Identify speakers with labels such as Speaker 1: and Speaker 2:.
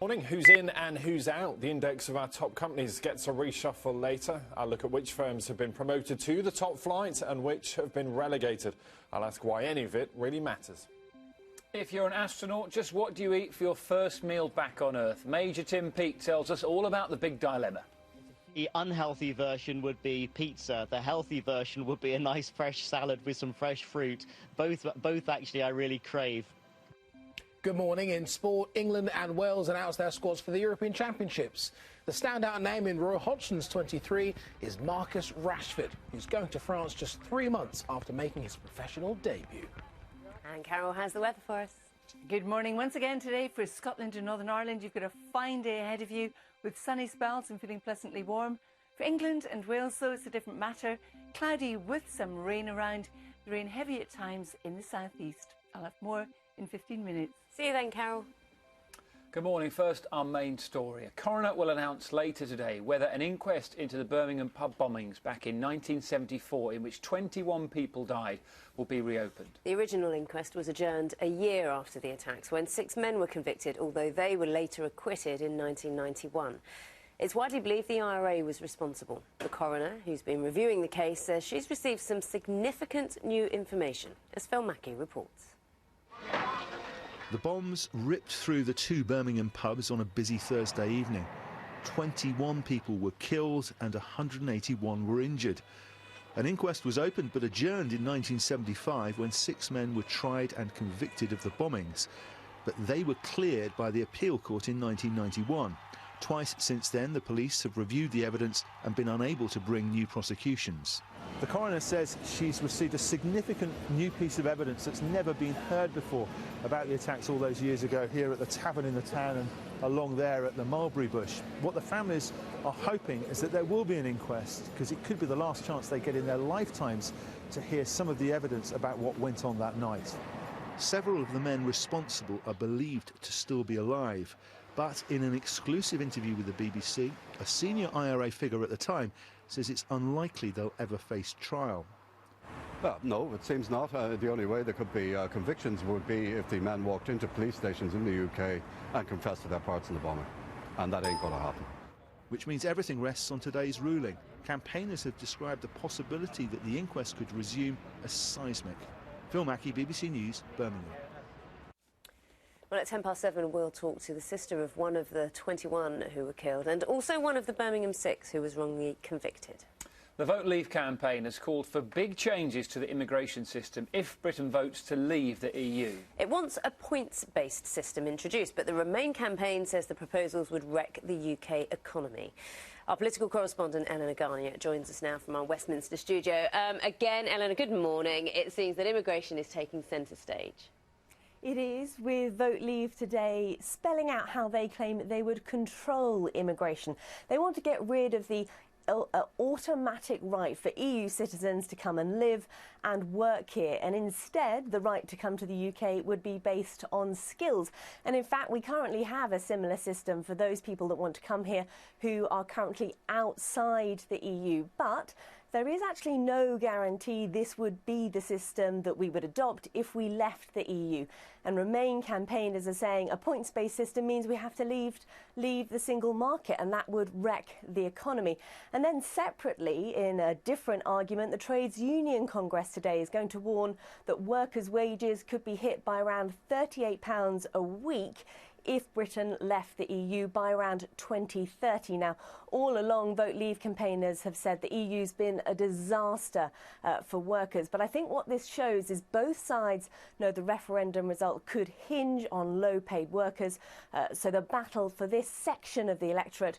Speaker 1: Morning. Who's in and who's out? The index of our top companies gets a reshuffle later. I'll look at which firms have been promoted to the top flight and which have been relegated. I'll ask why any of it really matters.
Speaker 2: If you're an astronaut, just what do you eat for your first meal back on Earth? Major Tim Peake tells us all about the big dilemma.
Speaker 3: The unhealthy version would be pizza. The healthy version would be a nice fresh salad with some fresh fruit. Both actually I really crave.
Speaker 4: Good morning. In sport, England and Wales announced their squads for the European Championships. The standout name in Roy Hodgson's 23 is Marcus Rashford, who's going to France just 3 months after making his professional debut.
Speaker 5: And Carol has the weather for us.
Speaker 6: Good morning once again today for Scotland and Northern Ireland. You've got a fine day ahead of you with sunny spells and feeling pleasantly warm. For England and Wales, though, it's a different matter. Cloudy with some rain around. The rain heavy at times in the southeast. I'll have more in 15 minutes.
Speaker 5: See you then, Carol.
Speaker 2: Good morning. First, our main story. A coroner will announce later today whether an inquest into the Birmingham pub bombings back in 1974, in which 21 people died, will be reopened.
Speaker 5: The original inquest was adjourned a year after the attacks, when 6 men were convicted, although they were later acquitted in 1991. It's widely believed the IRA was responsible. The coroner, who's been reviewing the case, says she's received some significant new information, as Phil Mackey reports.
Speaker 7: The bombs ripped through the 2 Birmingham pubs on a busy Thursday evening. 21 people were killed and 181 were injured. An inquest was opened but adjourned in 1975 when 6 men were tried and convicted of the bombings. But they were cleared by the appeal court in 1991. Twice since then, the police have reviewed the evidence and been unable to bring new prosecutions.
Speaker 8: The coroner says she's received a significant new piece of evidence that's never been heard before about the attacks all those years ago here at the tavern in the town and along there at the Mulberry Bush. What the families are hoping is that there will be an inquest, because it could be the last chance they get in their lifetimes to hear some of the evidence about what went on that night.
Speaker 7: Several of the men responsible are believed to still be alive. But in an exclusive interview with the BBC, a senior IRA figure at the time says it's unlikely they'll ever face trial.
Speaker 9: Well, no, it seems not. The only way there could be convictions would be if the men walked into police stations in the UK and confessed to their parts in the bombing. And that ain't going to happen.
Speaker 7: Which means everything rests on today's ruling. Campaigners have described the possibility that the inquest could resume as seismic. Phil Mackey, BBC News, Birmingham.
Speaker 5: Well, at 7:10, we'll talk to the sister of one of the 21 who were killed and also one of the Birmingham 6 who was wrongly convicted.
Speaker 2: The Vote Leave campaign has called for big changes to the immigration system if Britain votes to leave the EU.
Speaker 5: It wants a points-based system introduced, but the Remain campaign says the proposals would wreck the UK economy. Our political correspondent, Eleanor Garnier, joins us now from our Westminster studio. Again, Eleanor, good morning. It seems that immigration is taking centre stage.
Speaker 10: It is, with Vote Leave today spelling out how they claim they would control immigration. They want to get rid of the automatic right for EU citizens to come and live and work here, and instead the right to come to the UK would be based on skills. And in fact, we currently have a similar system for those people that want to come here who are currently outside the EU, but there is actually no guarantee this would be the system that we would adopt if we left the EU. And Remain campaigners are saying a points-based system means we have to leave the single market, and that would wreck the economy. And then separately, in a different argument, the Trades Union Congress today is going to warn that workers' wages could be hit by around £38 a week if Britain left the EU by around 2030. Now, all along, Vote Leave campaigners have said the EU's been a disaster for workers. But I think what this shows is both sides know the referendum result could hinge on low-paid workers. So the battle for this section of the electorate